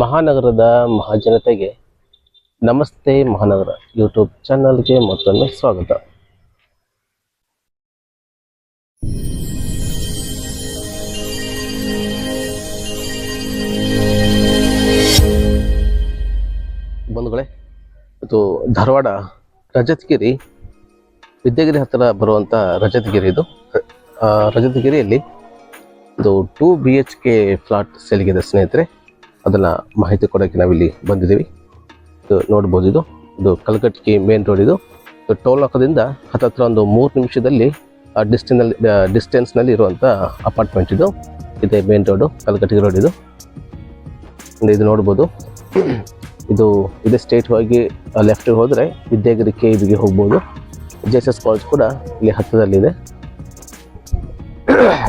ಮಹಾನಗರದ ಮಹಾಜನತೆಗೆ ನಮಸ್ತೆ ಮಹಾನಗರ ಯೂಟ್ಯೂಬ್ ಚಾನಲ್ಗೆ ಮತ್ತೊಮ್ಮೆ ಸ್ವಾಗತ. ಬಂಧುಗಳೇ, ಇದು ಧಾರವಾಡ ರಜತಗಿರಿ ವಿದ್ಯಾಗಿರಿ ಹತ್ತಿರ ಬರುವಂಥ ರಜತಗಿರಿ. ಇದು ರಜತಗಿರಿಯಲ್ಲಿ ಇದು 2 BHK ಫ್ಲಾಟ್ ಸೇಲ್ಗಿದೆ ಸ್ನೇಹಿತರೆ. ಅದನ್ನು ಮಾಹಿತಿ ಕೊಡೋಕ್ಕೆ ನಾವಿಲ್ಲಿ ಬಂದಿದ್ದೀವಿ. ಇದು ನೋಡ್ಬೋದು, ಇದು ಕಲಘಟಗಿ ಮೇನ್ ರೋಡ್. ಇದು ಟೋಲ್ ನಾಕದಿಂದ ಹತ್ತಿರ ಒಂದು 3 ನಿಮಿಷದಲ್ಲಿ ಡಿಸ್ಟೆನ್ಸ್ನಲ್ಲಿ ಇರುವಂಥ ಅಪಾರ್ಟ್ಮೆಂಟ್. ಇದೆ ಮೇನ್ ರೋಡು, ಕಲಘಟಗಿ ರೋಡ್. ಇದು ನೋಡ್ಬೋದು. ಇದೇ ಸ್ಟೇಟ್ ಹೋಗಿ ಲೆಫ್ಟಿಗೆ ಹೋದರೆ ವಿದ್ಯಾಗಿರಿ KIBಗೆ ಹೋಗ್ಬೋದು. JSS ಕಾಲೇಜ್ ಕೂಡ ಇಲ್ಲಿ ಹತ್ತಿರದಲ್ಲಿದೆ.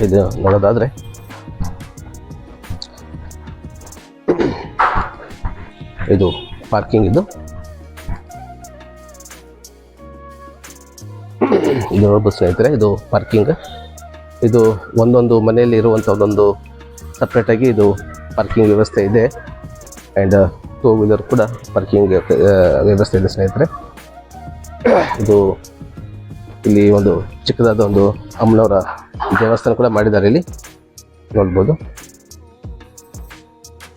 ಇದು ನೋಡೋದಾದರೆ ಇದು ಪಾರ್ಕಿಂಗ್. ಇದು ನೋಡ್ಬೋದು ಸ್ನೇಹಿತರೆ, ಇದು ಪಾರ್ಕಿಂಗ್. ಇದು ಒಂದೊಂದು ಮನೆಯಲ್ಲಿ ಇರುವಂಥ ಒಂದೊಂದು ಸಪ್ರೇಟಾಗಿ ಇದು ಪಾರ್ಕಿಂಗ್ ವ್ಯವಸ್ಥೆ ಇದೆ. ಆ್ಯಂಡ್ 2 ವೀಲರ್ ಕೂಡ ಪಾರ್ಕಿಂಗ್ ವ್ಯವಸ್ಥೆ ಇದೆ ಸ್ನೇಹಿತರೆ. ಇಲ್ಲಿ ಒಂದು ಚಿಕ್ಕದಾದ ಒಂದು ಅಮ್ಮನವರ ದೇವಸ್ಥಾನ ಕೂಡ ಮಾಡಿದ್ದಾರೆ, ಇಲ್ಲಿ ನೋಡ್ಬೋದು.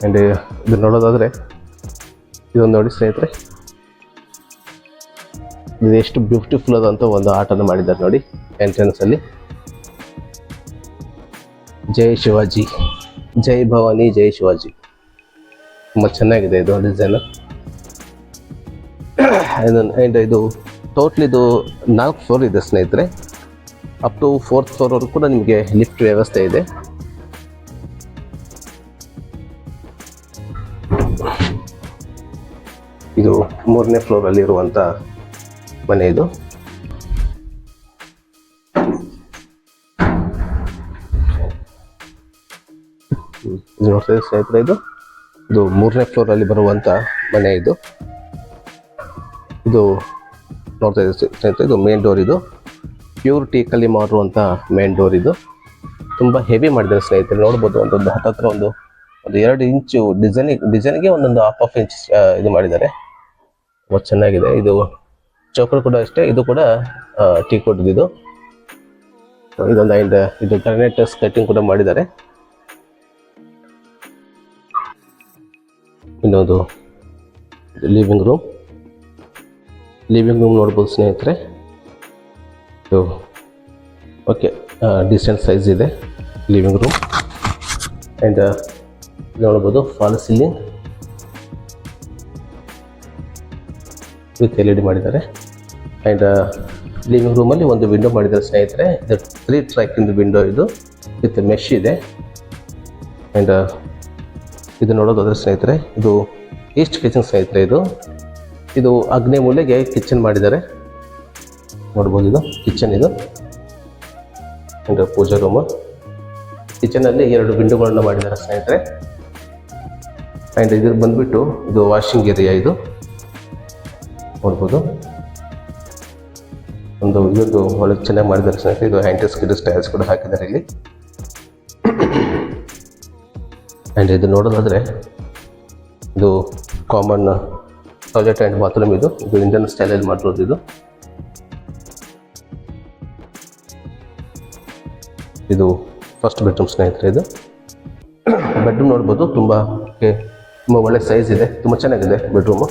ಆ್ಯಂಡ್ ಇದು ನೋಡೋದಾದರೆ ಇದೊಂದು ನೋಡಿ ಸ್ನೇಹಿತರೆ, ಇದು ಎಷ್ಟು ಬ್ಯೂಟಿಫುಲ್ ಆದಂಥ ಒಂದು ಆಟನ ಮಾಡಿದ್ದಾರೆ ನೋಡಿ ಎಂಟ್ರೆನ್ಸಲ್ಲಿ. ಜೈ ಶಿವಾಜಿ, ಜೈ ಭವಾನಿ, ಜೈ ಶಿವಾಜಿ. ತುಂಬ ಚೆನ್ನಾಗಿದೆ ಇದು ಡಿಸೈನ್. ಆ್ಯಂಡ್ ಇದು ಟೋಟ್ಲಿ 4 ಫ್ಲೋರ್ ಇದೆ ಸ್ನೇಹಿತರೆ. ಅಪ್ ಟು 4th ಫ್ಲೋರ್ವರೆಗೂ ಕೂಡ ನಿಮಗೆ ಲಿಫ್ಟ್ ವ್ಯವಸ್ಥೆ ಇದೆ. ಇದು 3ನೇ ಫ್ಲೋರಲ್ಲಿ ಇರುವಂಥ ಮನೆ. ಇದು ನೋಡ್ತಾ ಇದ್ದೀವಿ ಸ್ನೇಹಿತರೆ, ಇದು 3ನೇ ಫ್ಲೋರಲ್ಲಿ ಬರುವಂಥ ಮನೆ. ಇದು ನೋಡ್ತಾ ಇದ್ದೀವಿ ಸ್ನೇಹಿತರೆ, ಇದು ಮೇನ್ ಡೋರ್. ಇದು ಪ್ಯೂರ್ ಟೀಕಲ್ಲಿ ಮಾಡುವಂಥ ಮೇನ್ ಡೋರ್. ಇದು ತುಂಬ ಹೆವಿ ಮಾಡಿದ್ದಾರೆ ಸ್ನೇಹಿತರೆ. ನೋಡ್ಬೋದು, ಒಂದೊಂದು ಹತ್ತಿರ ಒಂದು 2 ಇಂಚು ಡಿಸೈನ್ಗೆ ಒಂದೊಂದು ಹಾಫ್ ಇಂಚ್ ಇದು ಮಾಡಿದ್ದಾರೆ. ತುಂಬ ಚೆನ್ನಾಗಿದೆ. ಇದು ಚೌಕಳು ಕೂಡ ಅಷ್ಟೇ, ಇದು ಕೂಡ ಟೀಕ್ ಇದು ಇದೊಂದು. ಆ್ಯಂಡ್ ಇದು ಗ್ರಾನೈಟ್ ಸ್ಕರ್ಟಿಂಗ್ ಕೂಡ ಮಾಡಿದ್ದಾರೆ. ಇನ್ನೊಂದು ಲಿವಿಂಗ್ ರೂಮ್ ನೋಡ್ಬೋದು ಸ್ನೇಹಿತರೆ. ಓಕೆ, ಡಿಸೆಂಟ್ ಸೈಜ್ ಇದೆ ಲಿವಿಂಗ್ ರೂಮ್. ಆ್ಯಂಡ್ ನೋಡ್ಬೋದು ಫಾಲ್ ಸೀಲಿಂಗ್ ವಿತ್ LED ಮಾಡಿದ್ದಾರೆ. ಆ್ಯಂಡ್ ಲಿವಿಂಗ್ ರೂಮಲ್ಲಿ ಒಂದು ವಿಂಡೋ ಮಾಡಿದ್ದಾರೆ ಸ್ನೇಹಿತರೆ. ಇದು 3 ಟ್ರ್ಯಾಕಿಂದ ವಿಂಡೋ. ಇದು ವಿತ್ ಮೆಶ್ ಇದೆ. ಆ್ಯಂಡ್ ಇದು ನೋಡೋದಾದ್ರೆ ಸ್ನೇಹಿತರೆ, ಇದು ಈಸ್ಟ್ ಫೇಸಿಂಗ್ ಸ್ನೇಹಿತರೆ. ಇದು ಆಗ್ನೇಯ ಮೂಲೆಗೆ ಕಿಚನ್ ಮಾಡಿದ್ದಾರೆ, ನೋಡ್ಬೋದು. ಇದು ಕಿಚನ್. ಇದು ಆ್ಯಂಡ್ ಪೂಜಾ ರೂಮ್. ಕಿಚನಲ್ಲಿ 2 ವಿಂಡೋಗಳನ್ನ ಮಾಡಿದ್ದಾರೆ ಸ್ನೇಹಿತರೆ. ಆ್ಯಂಡ್ ಇದ್ರ ಬಂದುಬಿಟ್ಟು ಇದು ವಾಷಿಂಗ್ ಏರಿಯಾ. ಇದು ನೋಡ್ಬೋದು. ಇದೊಂದು ಒಳ್ಳೆ ಚೆನ್ನಾಗಿ ಮಾಡಿದ್ದಾರೆ ಸ್ನೇಹಿತರೆ. ಇದು ಹ್ಯಾಂಟಸ್ ಟೈಲ್ಸ್ ಕೂಡ ಹಾಕಿದ್ದಾರೆ ಇಲ್ಲಿ. ಆ್ಯಂಡ್ ಇದು ನೋಡೋದಾದರೆ ಇದು ಕಾಮನ್ ಟಾಯ್ಲೆಟ್ ಆ್ಯಂಡ್ ಬಾತ್ರೂಮ್. ಇದು ಇಂಡಿಯನ್ ಸ್ಟೈಲಲ್ಲಿ ಮಾಡಿರೋದು. ಇದು ಫಸ್ಟ್ ಬೆಡ್ರೂಮ್ ಸ್ನೇಹಿತರೆ. ಇದು ಬೆಡ್ರೂಮ್ ನೋಡ್ಬೋದು, ತುಂಬ ಒಳ್ಳೆ ಸೈಜ್ ಇದೆ, ತುಂಬ ಚೆನ್ನಾಗಿದೆ ಬೆಡ್ರೂಮು.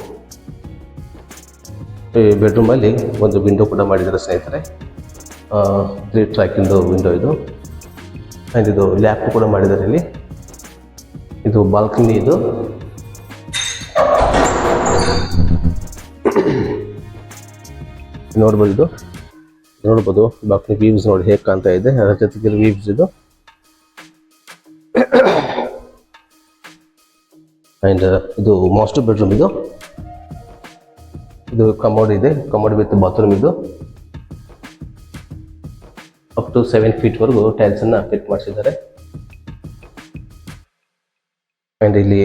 ಈ ಬೆಡ್ರೂಮಲ್ಲಿ ಒಂದು ವಿಂಡೋ ಕೂಡ ಮಾಡಿದ್ದಾರೆ ಸ್ನೇಹಿತರೆ. 3 ಟ್ರ್ಯಾಕಿಂದು ವಿಂಡೋ ಇದು. ಆ್ಯಂಡ್ ಇದು ಲ್ಯಾಪ್ ಕೂಡ ಮಾಡಿದ್ದಾರೆ ಇಲ್ಲಿ. ಇದು ಬಾಲ್ಕನಿ. ಇದು ನೋಡ್ಬೋದು ಬಾಲ್ಕನಿ ವೀವ್ಸ್ ನೋಡಿ ಹೇಗೆ ಕಾಣ್ತಾ ಇದೆ. ಅದರ ಜೊತೆಗೆ ವೀವ್ಸ್. ಇದು ಆ್ಯಂಡ್ ಇದು ಮಾಸ್ಟರ್ ಬೆಡ್ರೂಮ್. ಇದು ಕಮೋಡ್ ಇದೆ, ಕಮೋಡ್ ವಿತ್ ಬಾತ್ರೂಮ್. ಇದು ಅಪ್ ಟು 7 ಫೀಟ್ವರೆಗೂ ಟೈಲ್ಸನ್ನು ಫಿಟ್ ಮಾಡಿಸಿದ್ದಾರೆ. ಆ್ಯಂಡ್ ಇಲ್ಲಿ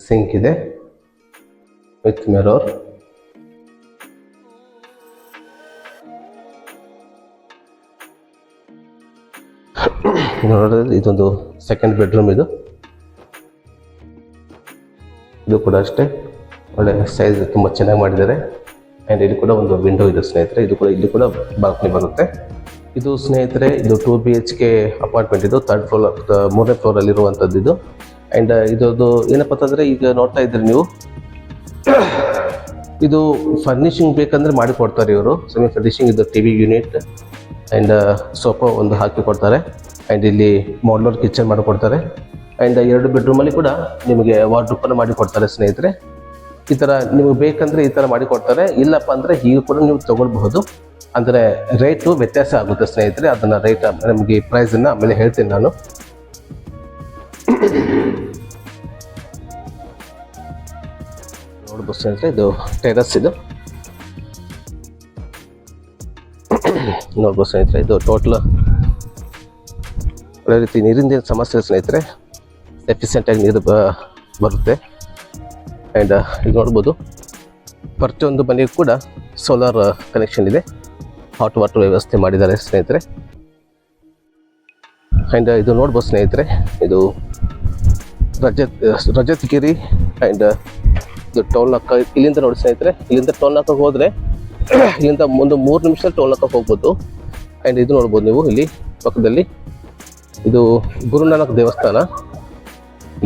ಸಿಂಕ್ ಇದೆ ವಿತ್ ಮಿರರ್. ನೋಡಿದ್ರೆ ಇದೊಂದು ಸೆಕೆಂಡ್ ಬೆಡ್ರೂಮ್. ಇದು ಇದು ಕೂಡ ಅಷ್ಟೇ ಒಳ್ಳೆ ಸೈಜ್ ತುಂಬ ಚೆನ್ನಾಗಿ ಮಾಡಿದ್ದಾರೆ. ಆ್ಯಂಡ್ ಇಲ್ಲಿ ಕೂಡ ಒಂದು ವಿಂಡೋ ಇದೆ ಸ್ನೇಹಿತರೆ. ಇದು ಕೂಡ ಇಲ್ಲಿ ಕೂಡ ಬಾಲ್ಕನಿ ಬರುತ್ತೆ. ಇದು ಸ್ನೇಹಿತರೆ ಇದು 2 BHK ಅಪಾರ್ಟ್ಮೆಂಟ್. ಇದು 3rd ಫ್ಲೋರ್ 3ನೇ ಫ್ಲೋರಲ್ಲಿ ಇರುವಂಥದ್ದು ಇದು. ಆ್ಯಂಡ್ ಇದರದ್ದು ಏನಪ್ಪ ಅಂತಂದರೆ ಈಗ ನೋಡ್ತಾ ಇದ್ದೀರಿ ನೀವು, ಇದು ಫರ್ನಿಷಿಂಗ್ ಬೇಕಂದರೆ ಮಾಡಿ ಕೊಡ್ತಾರೆ ಇವರು. Semi furnishing. ಇದು TV ಯೂನಿಟ್ ಆ್ಯಂಡ್ ಸೋಫಾ ಒಂದು ಹಾಕಿ ಕೊಡ್ತಾರೆ. ಆ್ಯಂಡ್ ಇಲ್ಲಿ ಮಾಡ್ಯುಲರ್ ಕಿಚನ್ ಮಾಡಿಕೊಡ್ತಾರೆ. ಆ್ಯಂಡ್ 2 ಬೆಡ್ರೂಮಲ್ಲಿ ಕೂಡ ನಿಮಗೆ ವಾರ್ಡ್ರೋಬನ್ನು ಮಾಡಿ ಕೊಡ್ತಾರೆ ಸ್ನೇಹಿತರೆ. ಈ ಥರ ನಿಮಗೆ ಬೇಕಂದರೆ ಈ ಥರ ಮಾಡಿ ಕೊಡ್ತಾರೆ. ಇಲ್ಲಪ್ಪ ಅಂದರೆ ಹೀಗೆ ಕೂಡ ನೀವು ತೊಗೊಳ್ಬಹುದು. ಅಂದರೆ ರೇಟು ವ್ಯತ್ಯಾಸ ಆಗುತ್ತೆ ಸ್ನೇಹಿತರೆ. ಅದನ್ನು ರೇಟ್ ನಮಗೆ ಪ್ರೈಸನ್ನು ಆಮೇಲೆ ಹೇಳ್ತೀನಿ ನಾನು. ನೋಡ್ಬೋದು ಸ್ನೇಹಿತರೆ, ಇದು ಟೆರಸ್. ಇದು ನೋಡ್ಬೋದು ಸ್ನೇಹಿತರೆ, ಇದು ಟೋಟಲ್ ಒಳ್ಳೆ ರೀತಿ ನೀರಿನ ಸಮಸ್ಯೆ ಸ್ನೇಹಿತರೆ. ಎಫಿಷಿಯೆಂಟಾಗಿ ನೀರು ಬರುತ್ತೆ. ಆ್ಯಂಡ್ ಈಗ ನೋಡ್ಬೋದು ಪ್ರತಿಯೊಂದು ಮನೆಗೂ ಕೂಡ ಸೋಲಾರ್ ಕನೆಕ್ಷನ್ ಇದೆ. ಹಾಟ್ ವಾಟರ್ ವ್ಯವಸ್ಥೆ ಮಾಡಿದ್ದಾರೆ ಸ್ನೇಹಿತರೆ. ಆ್ಯಂಡ್ ಇದು ನೋಡ್ಬೋದು ಸ್ನೇಹಿತರೆ, ಇದು ರಜತಗಿರಿ. ಆ್ಯಂಡ್ ಇದು ಟೋಲ್ ನಾಕ. ಇಲ್ಲಿಂದ ನೋಡಿ ಸ್ನೇಹಿತರೆ, ಇಲ್ಲಿಂದ ಟೋಲ್ ನಾಕಕ್ಕೆ ಹೋದರೆ ಇಲ್ಲಿಂದ ಒಂದು 3 ನಿಮಿಷದಲ್ಲಿ ಟೋಲ್ ನಾಕಕ್ಕೆ ಹೋಗ್ಬೋದು. ಆ್ಯಂಡ್ ಇದು ನೋಡ್ಬೋದು ನೀವು ಇಲ್ಲಿ ಪಕ್ಕದಲ್ಲಿ, ಇದು ಗುರುನಾನಕ್ ದೇವಸ್ಥಾನ.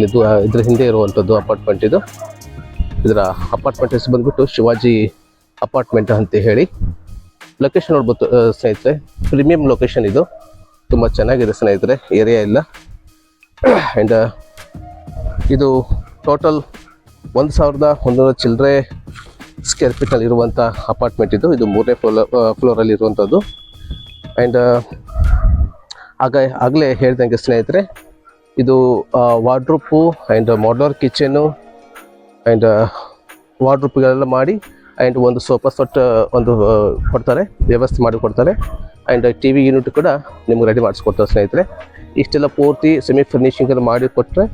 ಇದು ಇದ್ರ ಹಿಂದೆ ಇರುವಂಥದ್ದು ಅಪಾರ್ಟ್ಮೆಂಟ್. ಇದರ ಅಪಾರ್ಟ್ಮೆಂಟ್ ಹೆಸರು ಬಂದುಬಿಟ್ಟು ಶಿವಾಜಿ ಅಪಾರ್ಟ್ಮೆಂಟ್ ಅಂತ ಹೇಳಿ. ಲೊಕೇಶನ್ ನೋಡ್ಬೋದು ಸ್ನೇಹಿತರೆ, ಪ್ರೀಮಿಯಂ ಲೊಕೇಶನ್. ಇದು ತುಂಬ ಚೆನ್ನಾಗಿದೆ ಸ್ನೇಹಿತರೆ, ಏರಿಯಾ ಎಲ್ಲ. ಆ್ಯಂಡ್ ಇದು ಟೋಟಲ್ 1100 ಚಿಲ್ಲರೆ ಸ್ಕ್ವೇರ್ ಫೀಟ್ನಲ್ಲಿ ಇರುವಂಥ ಅಪಾರ್ಟ್ಮೆಂಟ್. ಇದು 3ನೇ ಫ್ಲೋರಲ್ಲಿ ಇರುವಂಥದ್ದು. ಆ್ಯಂಡ್ ಆಗಲೇ ಹೇಳ್ದಂಗೆ ಸ್ನೇಹಿತರೆ, ಇದು wardrobe and modular kitchen and ವಾರ್ಡ್ರೋಪ್ಗಳೆಲ್ಲ ಮಾಡಿ, ಆ್ಯಂಡ್ ಒಂದು ಸೋಫಾ ಸೆಟ್ ಒಂದು ಕೊಡ್ತಾರೆ, ವ್ಯವಸ್ಥೆ ಮಾಡಿ ಕೊಡ್ತಾರೆ. ಆ್ಯಂಡ್ TV ಯೂನಿಟ್ ಕೂಡ ನಿಮ್ಗೆ ರೆಡಿ ಮಾಡಿಸ್ಕೊಡ್ತಾರೆ ಸ್ನೇಹಿತರೆ. ಇಷ್ಟೆಲ್ಲ ಪೂರ್ತಿ ಸೆಮಿ ಫರ್ನಿಷಿಂಗನ್ನು ಮಾಡಿ ಕೊಟ್ಟರೆ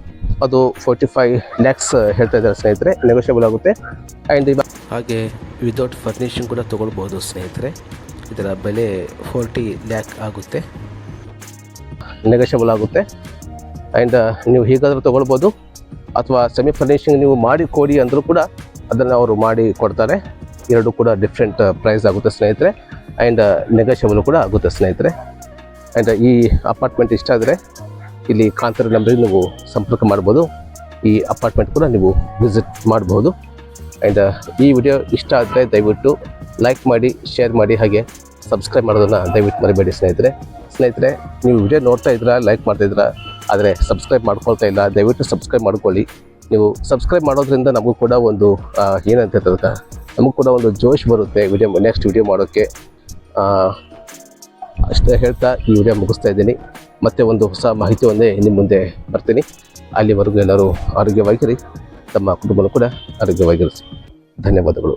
ಅದು 45 lakhs ಹೇಳ್ತಾ ಇದ್ದಾರೆ ಸ್ನೇಹಿತರೆ. ನೆಗೋಷಿಯಬಲ್ ಆಗುತ್ತೆ. ಆ್ಯಂಡ್ ಹಾಗೆ ವಿದೌಟ್ ಫರ್ನಿಷಿಂಗ್ ಕೂಡ ತೊಗೊಳ್ಬೋದು ಸ್ನೇಹಿತರೆ. ಇದರ ಬೆಲೆ 40 lakh ಆಗುತ್ತೆ, ನೆಗೋಷಿಯಬಲ್ ಆಗುತ್ತೆ. ಆ್ಯಂಡ್ ನೀವು ಹೀಗಾದರೂ ತೊಗೊಳ್ಬೋದು, ಅಥವಾ ಸೆಮಿ ಫರ್ನಿಷಿಂಗ್ ನೀವು ಮಾಡಿ ಕೊಡಿ ಅಂದರೂ ಕೂಡ ಅದನ್ನು ಅವರು ಮಾಡಿ ಕೊಡ್ತಾರೆ. 2 ಕೂಡ ಡಿಫ್ರೆಂಟ್ ಪ್ರೈಸ್ ಆಗುತ್ತೆ ಸ್ನೇಹಿತರೆ. ಆ್ಯಂಡ್ ನೆಗೋಷಿಯಬಲ್ ಕೂಡ ಆಗುತ್ತೆ ಸ್ನೇಹಿತರೆ. ಆ್ಯಂಡ್ ಈ ಅಪಾರ್ಟ್ಮೆಂಟ್ ಇಷ್ಟ ಆದರೆ ಇಲ್ಲಿ ಕಾಂತಾರ ನಂಬರಿಗೆ ನೀವು ಸಂಪರ್ಕ ಮಾಡ್ಬೋದು. ಈ ಅಪಾರ್ಟ್ಮೆಂಟ್ ಕೂಡ ನೀವು ವಿಸಿಟ್ ಮಾಡ್ಬೋದು. ಆ್ಯಂಡ್ ಈ ವಿಡಿಯೋ ಇಷ್ಟ ಆದರೆ ದಯವಿಟ್ಟು ಲೈಕ್ ಮಾಡಿ, ಶೇರ್ ಮಾಡಿ, ಹಾಗೆ ಸಬ್ಸ್ಕ್ರೈಬ್ ಮಾಡೋದನ್ನು ದಯವಿಟ್ಟು ಮರಿಬೇಡಿ ಸ್ನೇಹಿತರೆ. ನೀವು ವಿಡಿಯೋ ನೋಡ್ತಾ ಇದ್ದೀರಾ, ಲೈಕ್ ಮಾಡ್ತಾಯಿದ್ದೀರಾ, ಆದರೆ ಸಬ್ಸ್ಕ್ರೈಬ್ ಮಾಡ್ಕೊಳ್ತಾ ಇಲ್ಲ. ದಯವಿಟ್ಟು ಸಬ್ಸ್ಕ್ರೈಬ್ ಮಾಡ್ಕೊಳ್ಳಿ. ನೀವು ಸಬ್ಸ್ಕ್ರೈಬ್ ಮಾಡೋದ್ರಿಂದ ನಮಗೂ ಕೂಡ ಒಂದು ಏನಂತ ಹೇಳ್ತಾರೆ, ನಮಗೂ ಕೂಡ ಒಂದು ಜೋಶ್ ಬರುತ್ತೆ ನೆಕ್ಸ್ಟ್ ವಿಡಿಯೋ ಮಾಡೋಕ್ಕೆ. ಅಷ್ಟೇ ಹೇಳ್ತಾ ಈ ವಿಡಿಯೋ ಮುಗಿಸ್ತಾ ಇದ್ದೀನಿ. ಮತ್ತೆ ಒಂದು ಹೊಸ ಮಾಹಿತಿಯನ್ನೇ ನಿಮ್ಮ ಮುಂದೆ ಬರ್ತೀನಿ. ಅಲ್ಲಿವರೆಗೂ ಎಲ್ಲರೂ ಆರೋಗ್ಯವಾಗಿರಿ, ತಮ್ಮ ಕುಟುಂಬನೂ ಕೂಡ ಆರೋಗ್ಯವಾಗಿರಿಸಿ. ಧನ್ಯವಾದಗಳು.